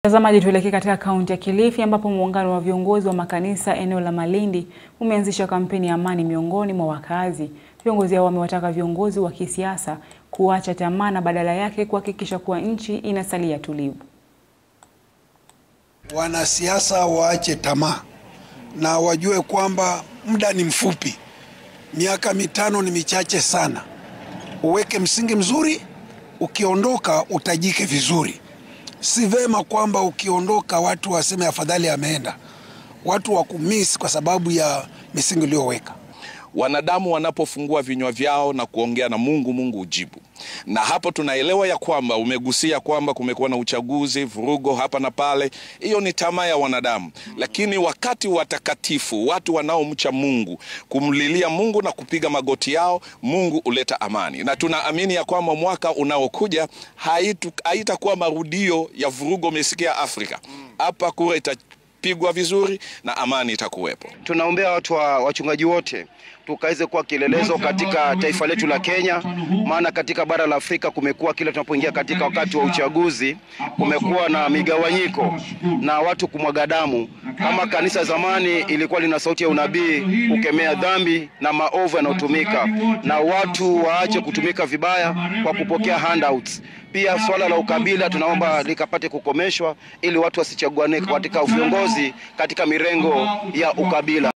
Mtazamaji, tuelekee katika kaunti ya Kilifi ambapo muungano wa viongozi wa makanisa eneo la Malindi umeanzisha kampeni ya amani miongoni mwa wakazi. Viongozi hao wamewataka viongozi wa kisiasa kuacha tamaa na badala yake kuhakikisha kuwa nchi inasalia tulivu. Wanasiasa waache tamaa na wajue kwamba muda ni mfupi. Miaka 5 ni michache sana. Uweke msingi mzuri, ukiondoka utajike vizuri. Si vema kwamba ukiondoka watu waseme afadhali ameenda. Watu wakumisi kwa sababu ya misingi uliyoweka. Wanadamu wanapofungua vinywa vyao na kuongea na Mungu, Mungu ujibu. Na hapo tunaelewa ya kwamba umegusia kwamba kumekuwa na uchaguzi, vurugo hapa na pale. Hiyo ni tamaa ya wanadamu. Lakini wakati watakatifu, watu wanaomcha Mungu, kumlilia Mungu na kupiga magoti yao, Mungu huleta amani. Na tunaamini ya kwamba mwaka unaokuja haitakuwa marudio ya vurugo umesikia Afrika. Hapa kura itapigwa vizuri na amani itakuwepo. Tunaombea watu wachungaji wote tukaweze kuwa kielelezo katika taifa letu la Kenya, maana katika bara la Afrika kumekuwa kila tunapoingia katika wakati wa uchaguzi kumekuwa na migawanyiko na watu kumwaga damu. Kama kanisa zamani ilikuwa lina sauti ya unabii kukemea dhambi na maovu yanayotumika, na watu waache kutumika vibaya kwa kupokea handouts. Pia swala la ukabila tunaomba likapate kukomeshwa ili watu wasichaguane katika viongozi katika mirengo ya ukabila.